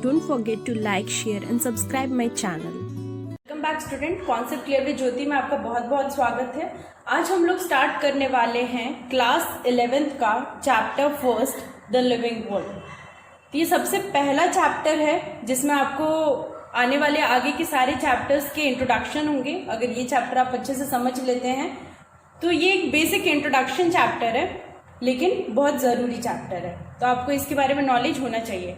Don't forget to like, share and subscribe my channel. Welcome back student, concept clear with Jyoti में आपका बहुत बहुत स्वागत है। आज हम लोग स्टार्ट करने वाले हैं क्लास 11th का chapter first the living world. तो ये सबसे पहला चैप्टर है जिसमें आपको आने वाले आगे के सारे चैप्टर्स के इंट्रोडक्शन होंगे। अगर ये चैप्टर आप अच्छे से समझ लेते हैं तो ये एक बेसिक इंट्रोडक्शन चैप्टर है, लेकिन बहुत ज़रूरी चैप्टर है, तो आपको इसके बारे में नॉलेज होना चाहिए।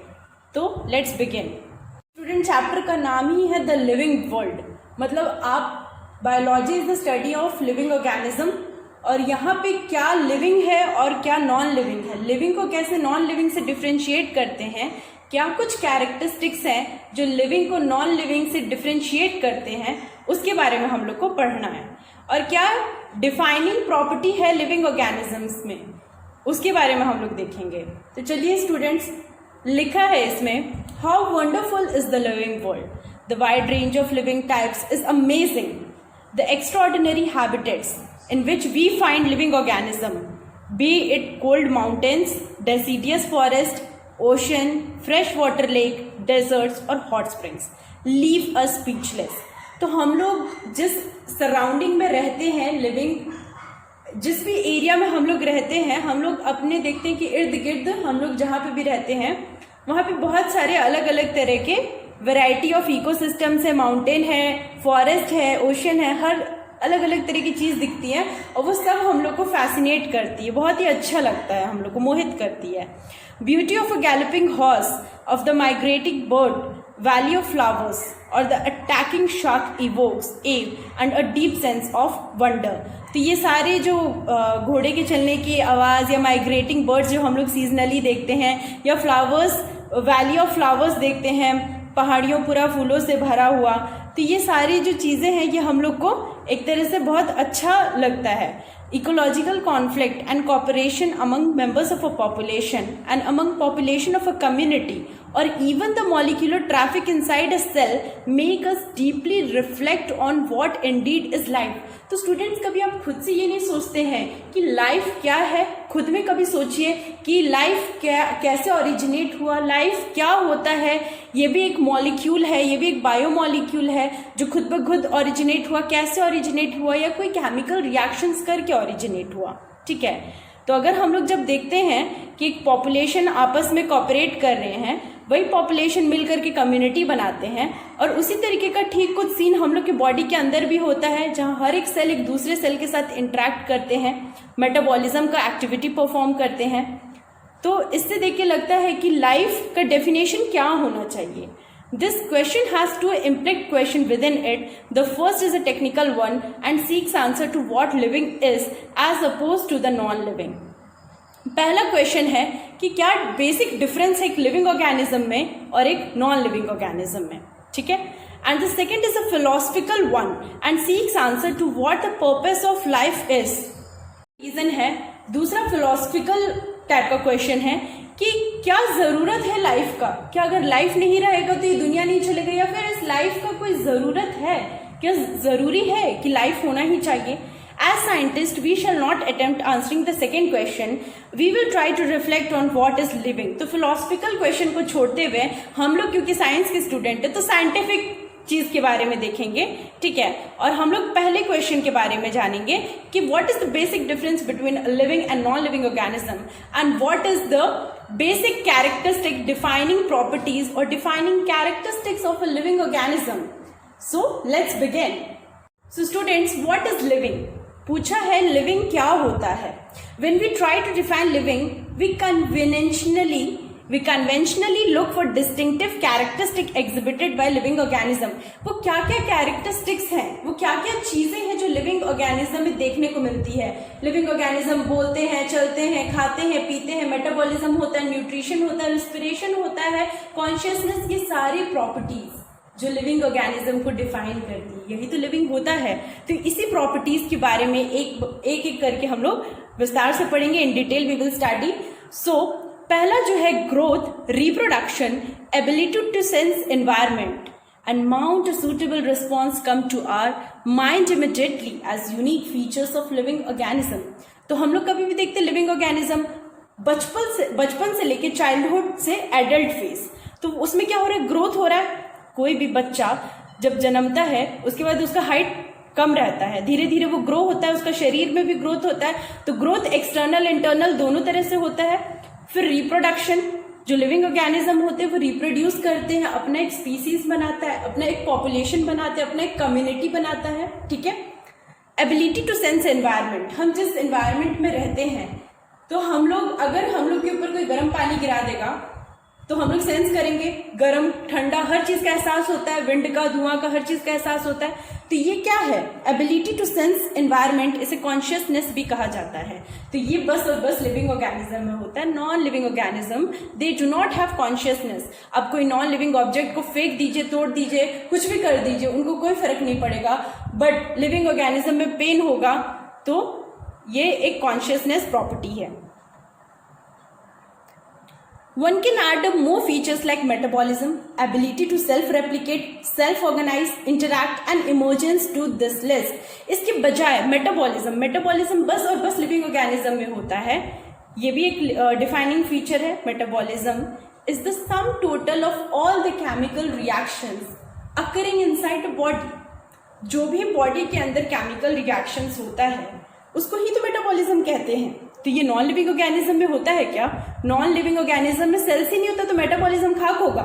तो लेट्स बिगिन। स्टूडेंट, चैप्टर का नाम ही है द लिविंग वर्ल्ड, मतलब आप biology is the study of living organism, और यहाँ पे क्या लिविंग है और क्या नॉन लिविंग है, लिविंग को कैसे नॉन लिविंग से डिफ्रेंशिएट करते हैं, क्या कुछ कैरेक्टरिस्टिक्स हैं जो लिविंग को नॉन लिविंग से डिफ्रेंशिएट करते हैं, उसके बारे में हम लोग को पढ़ना है। और क्या डिफाइनिंग प्रॉपर्टी है लिविंग ऑर्गेनिजम्स में, उसके बारे में हम लोग देखेंगे। तो चलिए स्टूडेंट्स, लिखा है इसमें, how wonderful is the living world, the wide range of living types is amazing, the extraordinary habitats in which we find living organism, be it cold mountains, deciduous forest, ocean, fresh water lake, deserts और hot springs, leave us speechless. तो हम लोग जिस surrounding में रहते हैं, living जिस भी एरिया में हम लोग रहते हैं, हम लोग अपने देखते हैं कि इर्द गिर्द हम लोग जहाँ पे भी रहते हैं वहाँ पे बहुत सारे अलग अलग तरह के वैरायटी ऑफ इकोसिस्टम्स है, माउंटेन है, फॉरेस्ट है, ओशन है, हर अलग अलग तरह की चीज़ दिखती है और वो सब हम लोग को फैसिनेट करती है, बहुत ही अच्छा लगता है, हम लोग को मोहित करती है। Beauty of a galloping horse, of the migrating bird, valley of flowers और द अटैकिंग शार्क इवोक्स एव and a deep sense of wonder. तो ये सारे जो घोड़े के चलने की आवाज़ या माइग्रेटिंग बर्ड्स जो हम लोग सीजनली देखते हैं, या फ्लावर्स, वैली ऑफ फ्लावर्स देखते हैं, पहाड़ियों पूरा फूलों से भरा हुआ, तो ये सारी जो चीज़ें हैं ये हम लोग को एक तरह से बहुत अच्छा लगता है। Ecological conflict and cooperation among members of a population and among population of a community or even the molecular traffic inside a cell make us deeply reflect on what indeed is life। तो students, कभी आप खुद से ये नहीं सोचते हैं कि लाइफ क्या है? खुद में कभी सोचिए कि लाइफ क्या, कैसे ओरिजिनेट हुआ, लाइफ क्या होता है। ये भी एक मॉलिक्यूल है, ये भी एक बायोमॉलिक्यूल है जो खुद ब खुद ओरिजिनेट हुआ, कैसे ओरिजिनेट हुआ, या कोई केमिकल रिएक्शंस करके ओरिजिनेट हुआ। ठीक है, तो अगर हम लोग जब देखते हैं कि एक पॉपुलेशन आपस में कॉपरेट कर रहे हैं, वही पॉपुलेशन मिलकर के कम्युनिटी बनाते हैं, और उसी तरीके का ठीक कुछ सीन हम लोग के बॉडी के अंदर भी होता है, जहाँ हर एक सेल एक दूसरे सेल के साथ इंटरेक्ट करते हैं, मेटाबॉलिज्म का एक्टिविटी परफॉर्म करते हैं। तो इससे देख के लगता है कि लाइफ का डेफिनेशन क्या होना चाहिए। This question has two implicit questions within it. The first is a technical one and seeks answer to what living is as opposed to the non-living. पहला क्वेश्चन है कि क्या बेसिक डिफरेंस है एक लिविंग ऑर्गेनिज्म में और एक non living organism में। ठीक है, and the second is a philosophical one and seeks answer to what the purpose of life is. Reason है दूसरा फिलोसफिकल टाइप का क्वेश्चन है कि क्या जरूरत है लाइफ का, क्या अगर लाइफ नहीं रहेगा तो ये दुनिया नहीं चलेगी, या फिर इस लाइफ का कोई जरूरत है, क्या जरूरी है कि लाइफ होना ही चाहिए। As scientists, we shall not attempt answering the second question. We will try to reflect on what is living. तो philosophical question को छोड़ते हुए हम लोग, क्योंकि साइंस के स्टूडेंट है, तो साइंटिफिक चीज के बारे में देखेंगे। ठीक है, और हम लोग पहले क्वेश्चन के बारे में जानेंगे कि what is the basic difference between living and non living organism, and what is the basic characteristic defining properties और defining characteristics of a living organism. So let's begin. So students, what is living? पूछा है living क्या होता है। When we try to define living, we conventionally look for distinctive characteristics exhibited by living organism। वो क्या क्या characteristics हैं, वो क्या क्या चीजें हैं जो लिविंग ऑर्गेनिज्म में देखने को मिलती है। लिविंग ऑर्गेनिज्म बोलते हैं, चलते हैं, खाते हैं, पीते हैं, मेटाबॉलिज्म होता है, न्यूट्रिशन होता है, रिस्पिरेशन होता है, कॉन्शियसनेस, ये सारी प्रॉपर्टीज जो लिविंग ऑर्गेनिज्म को डिफाइन करती है, यही तो लिविंग होता है। तो इसी प्रॉपर्टीज के बारे में एक करके हम लोग विस्तार से पढ़ेंगे। In detail we will study. So पहला जो है growth, reproduction, ability to sense environment and mount a suitable response come to our mind immediately as unique features of living organism. तो हम लोग कभी भी देखते लिविंग ऑर्गेनिज्म बचपन से लेके चाइल्डहुड से एडल्ट फेज, तो उसमें क्या हो रहा है, ग्रोथ हो रहा है। कोई भी बच्चा जब जन्मता है उसके बाद उसका हाइट कम रहता है, धीरे धीरे वो ग्रो होता है, उसका शरीर में भी ग्रोथ होता है। तो ग्रोथ एक्सटर्नल इंटरनल दोनों तरह से होता है। फिर रिप्रोडक्शन, जो लिविंग ऑर्गेनिज्म होते हैं वो रिप्रोड्यूस करते हैं, अपना एक स्पीसीज बनाता है, अपना एक पॉपुलेशन बनाता है, अपना एक कम्युनिटी बनाता है, ठीक है। एबिलिटी टू सेंस एनवायरमेंट, हम जिस एनवायरमेंट में रहते हैं, तो हम लोग अगर हम लोग के ऊपर कोई गर्म पानी गिरा देगा तो हम लोग सेंस करेंगे, गर्म ठंडा हर चीज का एहसास होता है, विंड का धुआं का हर चीज का एहसास होता है। तो ये क्या है, एबिलिटी टू सेंस एनवायरमेंट, इसे कॉन्शियसनेस भी कहा जाता है। तो ये बस और बस लिविंग ऑर्गेनिज्म में होता है। Non living organism they do not have consciousness. आप कोई नॉन लिविंग ऑब्जेक्ट को फेंक दीजिए, तोड़ दीजिए, कुछ भी कर दीजिए, उनको कोई फर्क नहीं पड़ेगा। बट लिविंग ऑर्गेनिज्म में पेन होगा तो ये एक कॉन्शियसनेस प्रॉपर्टी है। One can add up more features like metabolism, ability to self-replicate, self-organize, interact and emergence to this list. इसके बजाय मेटाबॉलिज्म बस और बस लिविंग ऑर्गेनिज्म में होता है। ये भी एक डिफाइनिंग फीचर है। Metabolism is the sum total of all the chemical reactions occurring inside the body. जो भी बॉडी के अंदर केमिकल रिएक्शंस होता है उसको ही तो मेटाबॉलिज्म कहते हैं। तो ये नॉन लिविंग ऑर्गेनिज्म में होता है क्या? नॉन लिविंग ऑर्गेनिज्म में सेल्स ही नहीं होता तो मेटाबॉलिज्म खाक होगा।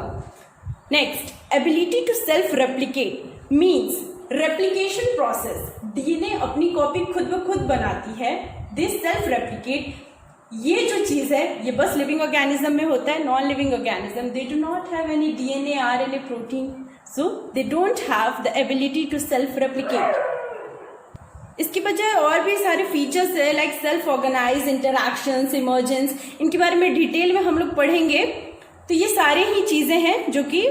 Next, ability to self replicate means replication process. DNA अपनी कॉपी खुद ब खुद बनाती है, दिस सेल्फ रेप्लिकेट। ये जो चीज है ये बस लिविंग ऑर्गेनिज्म में होता है। Non living organism they do not have any DNA, RNA, protein, so they don't have the ability to self replicate. इसके बजाय और भी सारे फीचर्स है like self organise, interactions, emergence. इनके बारे में डिटेल में हम लोग पढ़ेंगे। तो ये सारे ही चीजें हैं जो कि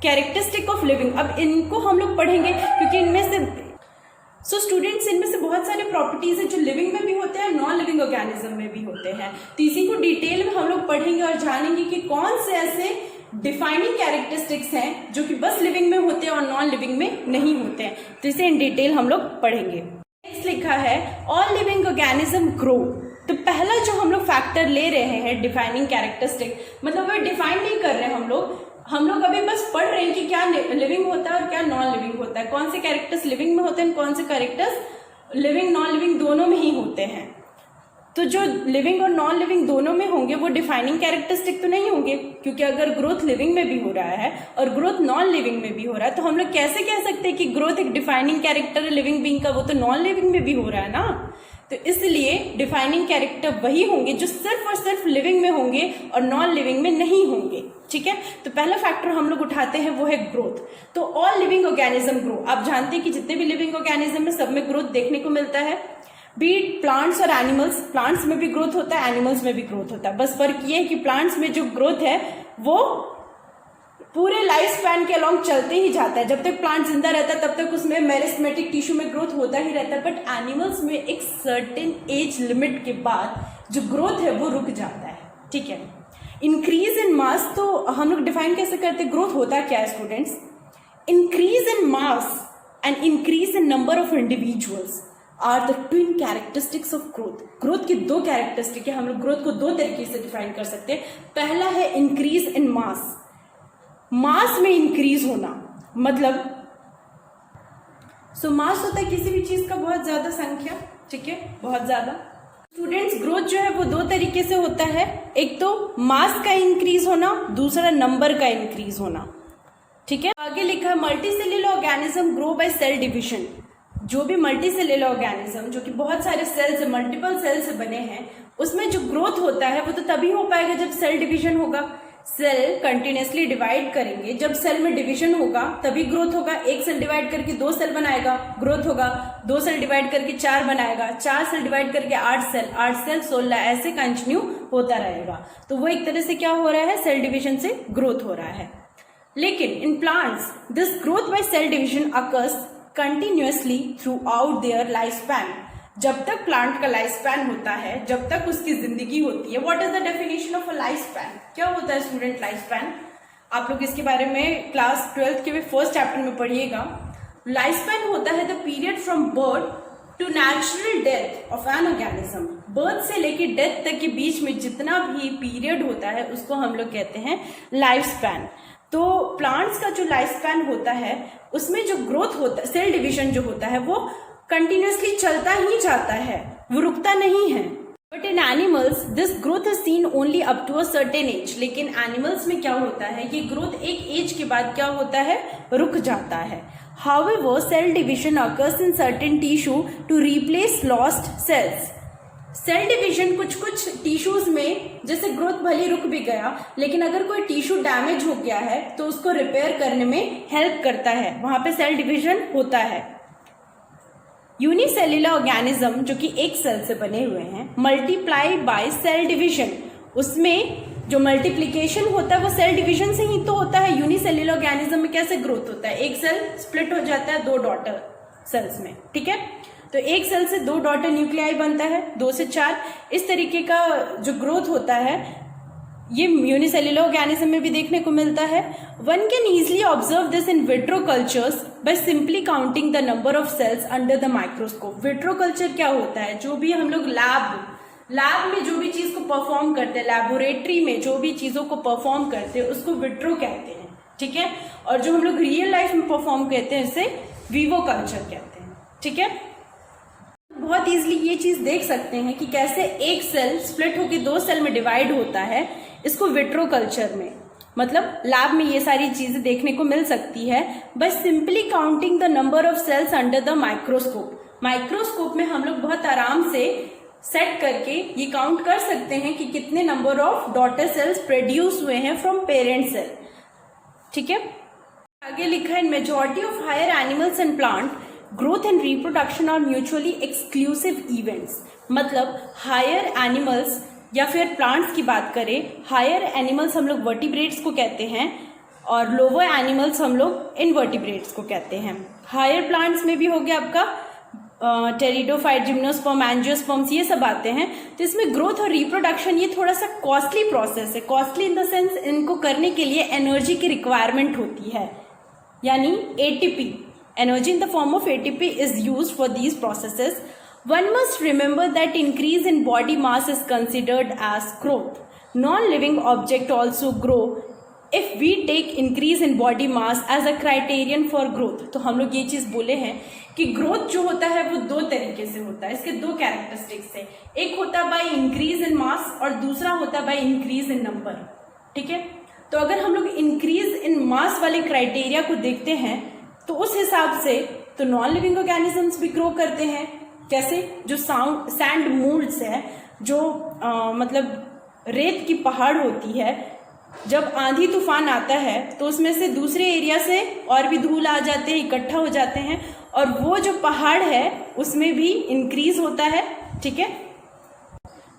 कैरेक्टरिस्टिक ऑफ लिविंग। अब इनको हम लोग पढ़ेंगे क्योंकि इनमें से स्टूडेंट्स इनमें से बहुत सारे प्रॉपर्टीज है जो लिविंग में भी होते हैं, नॉन लिविंग ऑर्गेनिज्म में भी होते हैं। तो इसी को डिटेल में हम लोग पढ़ेंगे और जानेंगे कि कौन से ऐसे डिफाइनिंग कैरेक्टरिस्टिक्स हैं जो कि बस लिविंग में होते हैं और नॉन लिविंग में नहीं होते हैं। तो इसे इन डिटेल हम लोग पढ़ेंगे। नेक्स्ट लिखा है ऑल लिविंग ऑर्गेनिज्म ग्रो। तो पहला जो हम लोग फैक्टर ले रहे हैं डिफाइनिंग कैरेक्टरिस्टिक, मतलब वो डिफाइन नहीं कर रहे हम लोग अभी बस पढ़ रहे हैं कि क्या लिविंग होता है और क्या नॉन लिविंग होता है, कौन से कैरेक्टर्स लिविंग में होते हैं, कौन से कैरेक्टर्स लिविंग नॉन लिविंग दोनों में ही होते हैं। तो जो लिविंग और नॉन लिविंग दोनों में होंगे वो डिफाइनिंग कैरेक्टरिस्टिक तो नहीं होंगे, क्योंकि अगर ग्रोथ लिविंग में भी हो रहा है और ग्रोथ नॉन लिविंग में भी हो रहा है तो हम लोग कैसे कह सकते हैं कि ग्रोथ एक डिफाइनिंग कैरेक्टर है लिविंग बीइंग का, वो तो नॉन लिविंग में भी हो रहा है ना। तो इसलिए डिफाइनिंग कैरेक्टर वही होंगे जो सिर्फ और सिर्फ लिविंग में होंगे और नॉन लिविंग में नहीं होंगे, ठीक है। तो पहला फैक्टर हम लोग उठाते हैं वो है ग्रोथ। तो ऑल लिविंग ऑर्गेनिज्म ग्रो। आप जानते हैं कि जितने भी लिविंग ऑर्गेनिज्म है सब में ग्रोथ देखने को मिलता है, बीट प्लांट्स और एनिमल्स। प्लांट्स में भी ग्रोथ होता है, एनिमल्स में भी ग्रोथ होता है। बस फर्क ये है कि प्लांट्स में जो ग्रोथ है वो पूरे लाइफ स्पैन के अलोंग चलते ही जाता है। जब तक प्लांट जिंदा रहता है तब तक उसमें मेरिस्टेमेटिक टिश्यू में ग्रोथ होता ही रहता है। बट एनिमल्स में एक सर्टेन एज लिमिट के बाद जो ग्रोथ है वो रुक जाता है, ठीक है। इंक्रीज इन मास, तो हम लोग डिफाइन कैसे करते हैं ग्रोथ होता क्या है students? Increase in mass and increase in number of individuals are the twin characteristics of growth. Growth की दो कैरेक्टरिस्टिक है, हम लोग ग्रोथ को दो तरीके से डिफाइन कर सकते हैं। पहला है इंक्रीज इन मास, मास में इंक्रीज होना, मतलब मास होता है किसी भी चीज का बहुत ज्यादा संख्या, ठीक है, बहुत ज्यादा। स्टूडेंट्स ग्रोथ जो है वो दो तरीके से होता है, एक तो मास का इंक्रीज होना, दूसरा नंबर का इंक्रीज होना, ठीक है। आगे लिखा है multicellular organism grow by cell division. जो भी मल्टीसेल्युलर ऑर्गेनिज्म जो कि बहुत सारे सेल से, मल्टीपल सेल से बने हैं, उसमें जो ग्रोथ होता है वो तो तभी हो पाएगा जब सेल डिवीजन होगा। सेल कंटिन्यूसली डिवाइड करेंगे, जब सेल में डिवीजन होगा तभी ग्रोथ होगा। एक सेल डिवाइड करके 2 सेल बनाएगा, ग्रोथ होगा। 2 सेल डिवाइड करके 4 बनाएगा, 4 सेल डिवाइड करके 8 सेल, 8 सेल 16, ऐसे कंटिन्यू होता रहेगा। तो वो एक तरह से क्या हो रहा है, सेल डिवीजन से ग्रोथ हो रहा है। लेकिन in plants this growth by cell division occurs continuously throughout their life span. जब तक प्लांट का लाइफ स्पैन होता है, जब तक उसकी जिंदगी होती है। What is the definition of a life span? क्या होता है स्टूडेंट लाइफ स्पैन? आप लोग इसके बारे में क्लास 12th के फर्स्ट चैप्टर में पढ़िएगा। लाइफ स्पैन होता है the period from birth to natural death of an organism, birth से लेके डेथ तक के बीच में जितना भी पीरियड होता है उसको हम लोग कहते हैं लाइफ स्पैन। तो प्लांट्स का जो लाइफ स्पैन होता है उसमें जो ग्रोथ होता है, सेल डिवीजन जो होता है वो कंटिन्यूसली चलता ही जाता है, वो रुकता नहीं है। But in animals this growth is seen only up to a certain age. लेकिन एनिमल्स में क्या होता है, ये ग्रोथ एक एज के बाद क्या होता है, रुक जाता है। However, cell division occurs in certain tissue to replace lost cells. Cell division कुछ कुछ टिश्यूज में, जैसे ग्रोथ भले रुक भी गया लेकिन अगर कोई टिश्यू डैमेज हो गया है तो उसको रिपेयर करने में हेल्प करता है, वहां पे सेल डिवीजन होता है। यूनिसेल्युलर ऑर्गेनिज्म जो कि एक सेल से बने हुए हैं, मल्टीप्लाई बाय सेल डिवीजन, उसमें जो मल्टीप्लिकेशन होता है वो सेल डिवीजन से ही तो होता है। यूनिसेल्युलर ऑर्गेनिज्म में कैसे ग्रोथ होता है, एक सेल स्प्लिट हो जाता है 2 डॉटर सेल्स में, ठीक है। तो एक सेल से 2 डॉटर न्यूक्लियाई बनता है, 2 से 4, इस तरीके का जो ग्रोथ होता है ये यूनिसेल्युलर ऑर्गेनिज्म में भी देखने को मिलता है। One can easily observe this in vitro cultures by simply counting the number of sales under the microscope. Vitro culture क्या होता है, जो भी हम लोग लैब में जो भी चीज को परफॉर्म करते हैं, लैबोरेटरी में जो भी चीजों को परफॉर्म करते हैं उसको विट्रो कहते हैं, ठीक है। और जो हम लोग रियल लाइफ में परफॉर्म करते हैं उसे विवो कल्चर कहते हैं, ठीक है। बहुत इजीली ये चीज देख सकते हैं कि कैसे एक सेल स्प्लिट होकर 2 सेल में डिवाइड होता है, इसको विट्रो कल्चर में, मतलब लैब में ये सारी चीजें देखने को मिल सकती है by simply counting the number of sales under the microscope. Microscope में हम लोग बहुत आराम से सेट करके ये काउंट कर सकते हैं कि कितने number of daughter cells produce हुए हैं फ्रॉम पेरेंट सेल, ठीक है। आगे लिखा है, in majority of higher animals and plant growth and reproduction are mutually exclusive events. मतलब हायर एनिमल्स या फिर प्लांट्स की बात करें, हायर एनिमल्स हम लोग वर्टिब्रेट्स को कहते हैं और लोअर एनिमल्स हम लोग इनवर्टिब्रेट्स को कहते हैं। हायर प्लांट्स में भी हो गया आपका टेरिडोफाइट, जिम्नोस्पर्म, एंजियोस्पर्म्स, ये सब आते हैं। तो इसमें ग्रोथ और रिप्रोडक्शन ये थोड़ा सा कॉस्टली प्रोसेस है। कॉस्टली इन द सेंस इनको करने के लिए एनर्जी की रिक्वायरमेंट होती है, यानी ATP, energy in the form of ATP is used for these processes. One must remember that increase in body mass is considered as growth. Non-living objects also grow if we take increase in body mass as a criterion for growth. तो हम लोग ये चीज बोले हैं कि growth जो होता है वो 2 तरीके से होता है, इसके 2 कैरेक्टरिस्टिक्स है। एक होता है बाय इंक्रीज इन मास और दूसरा होता है बाय इंक्रीज इन नंबर, ठीक है। तो अगर हम लोग इंक्रीज इन मास वाले क्राइटेरिया को देखते हैं तो उस हिसाब से तो नॉन लिविंग ऑर्गेनिजम्स भी ग्रो करते हैं। कैसे, जो सैंड मूल्ड्स है, जो मतलब रेत की पहाड़ होती है, जब आंधी तूफान आता है तो उसमें से दूसरे एरिया से और भी धूल आ जाते हैं, इकट्ठा हो जाते हैं और वो जो पहाड़ है उसमें भी इंक्रीज होता है, ठीक है।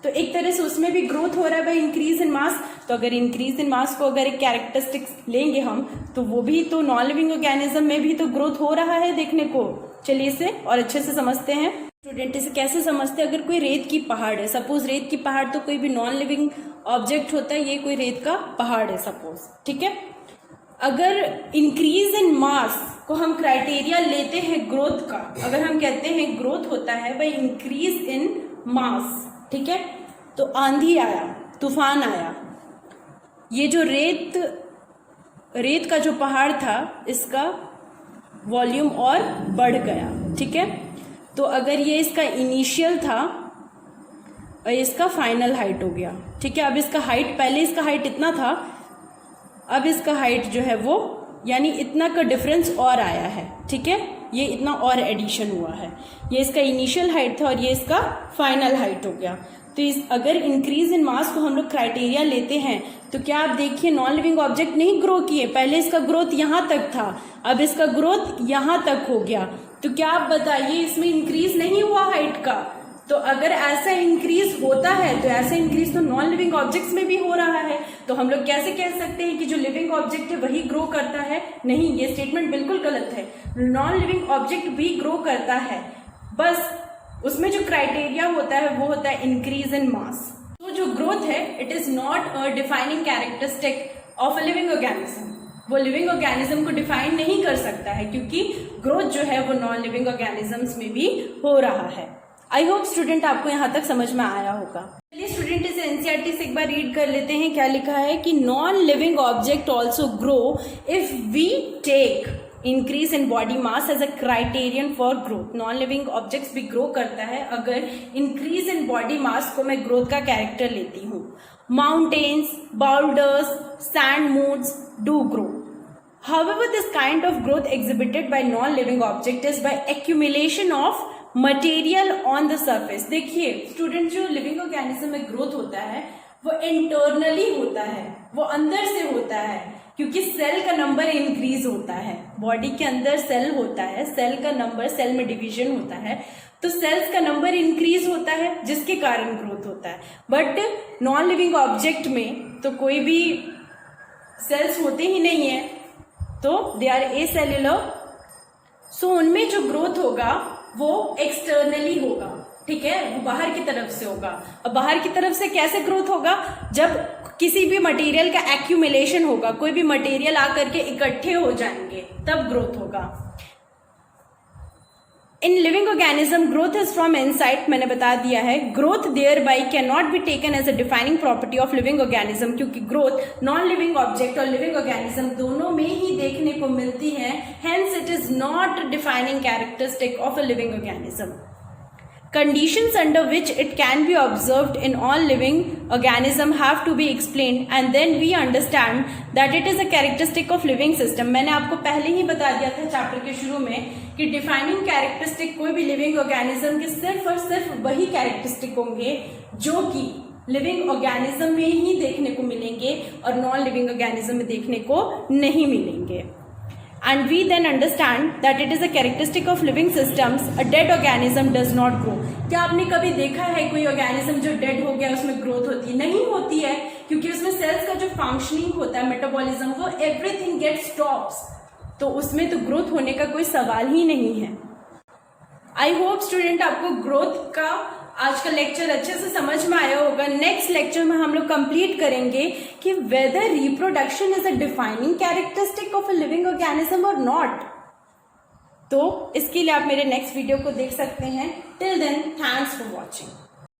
तो एक तरह से उसमें भी ग्रोथ हो रहा है बाय इंक्रीज इन मास। तो अगर इंक्रीज इन मास को अगर एक कैरेक्टरिस्टिक्स लेंगे हम तो वो भी तो नॉन लिविंग ऑर्गेनिज्म में भी तो ग्रोथ हो रहा है देखने को। चलिए इसे और अच्छे से समझते हैं। स्टूडेंट इसे कैसे समझते हैं, अगर कोई रेत की पहाड़ है, सपोज रेत की पहाड़ तो कोई भी नॉन लिविंग ऑब्जेक्ट होता है, ये कोई रेत का पहाड़ है सपोज, ठीक है। अगर इंक्रीज इन मास को हम क्राइटेरिया लेते हैं ग्रोथ का, अगर हम कहते हैं ग्रोथ होता है बाय इंक्रीज इन मास, ठीक है, तो आंधी आया, तूफान आया, ये जो रेत का जो पहाड़ था इसका वॉल्यूम और बढ़ गया, ठीक है। तो अगर ये इसका इनिशियल था और इसका फाइनल हाइट हो गया, ठीक है। अब इसका हाइट, पहले इसका हाइट इतना था, अब इसका हाइट जो है वो यानी इतना का डिफरेंस और आया है, ठीक है। ये इतना और एडिशन हुआ है, ये इसका इनिशियल हाइट था और ये इसका फाइनल हाइट हो गया। तो अगर इंक्रीज इन मास को हम लोग क्राइटेरिया लेते हैं तो क्या आप देखिए नॉन लिविंग ऑब्जेक्ट नहीं ग्रो किए, पहले इसका ग्रोथ यहाँ तक था, अब इसका ग्रोथ यहाँ तक हो गया। तो क्या आप बताइए इसमें इंक्रीज नहीं हुआ हाइट का? तो अगर ऐसा इंक्रीज होता है तो ऐसा इंक्रीज तो नॉन लिविंग ऑब्जेक्ट्स में भी हो रहा है। तो हम लोग कैसे कह सकते हैं कि जो लिविंग ऑब्जेक्ट है वही ग्रो करता है? नहीं, ये स्टेटमेंट बिल्कुल गलत है। नॉन लिविंग ऑब्जेक्ट भी ग्रो करता है, बस उसमें जो क्राइटेरिया होता है वो होता है इंक्रीज इन मास। तो जो ग्रोथ है it is not a defining characteristic of a living organism. वो लिविंग ऑर्गेनिज्म को डिफाइन नहीं कर सकता है, क्योंकि ग्रोथ जो है वो नॉन लिविंग ऑर्गेनिजम्स में भी हो रहा है। आई होप स्टूडेंट आपको यहाँ तक समझ में आया होगा। चलिए स्टूडेंट इसे एनसीईआरटी से एक बार रीड कर लेते हैं। क्या लिखा है कि non living object also grow if we take increase in body mass as a criterion for growth. Non living objects भी ग्रो करता है अगर इंक्रीज इन बॉडी मास को मैं ग्रोथ का कैरेक्टर लेती हूँ। Mountains, boulders, sand moods do grow. However, this kind of growth exhibited by non-living object is by accumulation of material on the surface। देखिए स्टूडेंट, जो लिविंग ऑर्गेनिज्म में growth होता है वो इंटरनली होता है, वो अंदर से होता है, क्योंकि सेल का नंबर इंक्रीज होता है। बॉडी के अंदर सेल होता है, सेल का नंबर, सेल में डिवीजन होता है, तो सेल्स का नंबर इंक्रीज होता है जिसके कारण ग्रोथ होता है। बट नॉन लिविंग ऑब्जेक्ट में तो कोई भी सेल्स होते ही नहीं है, तो दे आर एसेल्युलर, सो उनमें जो ग्रोथ होगा वो एक्सटर्नली होगा, ठीक है, वो बाहर की तरफ से होगा। अब बाहर की तरफ से कैसे ग्रोथ होगा? जब किसी भी मटेरियल का एक्यूमुलेशन होगा, कोई भी मटेरियल आकर के इकट्ठे हो जाएंगे, तब ग्रोथ होगा। In living organism growth is from inside, मैंने बता दिया है। Growth thereby can not be taken as a defining property of living organism, क्योंकि ग्रोथ नॉन लिविंग ऑब्जेक्ट और लिविंग ऑर्गेनिज्म दोनों में ही देखने को मिलती है। Hence it is not defining characteristic of a living organism. Conditions under which it can be observed in all living organism have to be explained and then we understand that it is a characteristic of living system। मैंने आपको पहले ही बता दिया था chapter के शुरू में कि डिफाइनिंग कैरेक्टरिस्टिक कोई भी लिविंग ऑर्गेनिज्म के सिर्फ और सिर्फ वही कैरेक्टरिस्टिक होंगे जो कि लिविंग ऑर्गेनिज्म में ही देखने को मिलेंगे और नॉन लिविंग ऑर्गेनिज्म में देखने को नहीं मिलेंगे। And we then understand that it is a characteristic of living systems, a dead organism does not grow। क्या आपने कभी देखा है कोई ऑर्गेनिज्म जो डेड हो गया उसमें ग्रोथ होती है? नहीं होती है, क्योंकि उसमें सेल्स का जो फंक्शनिंग होता है, मेटाबॉलिज्म, वो एवरीथिंग गेट स्टॉप्स, तो उसमें तो ग्रोथ होने का कोई सवाल ही नहीं है। आई होप स्टूडेंट आपको ग्रोथ का आज का लेक्चर अच्छे से समझ में आया होगा। नेक्स्ट लेक्चर में हम लोग कंप्लीट करेंगे कि whether reproduction is a defining characteristic of a living organism और नॉट। तो इसके लिए आप मेरे नेक्स्ट वीडियो को देख सकते हैं। Till then, thanks for watching.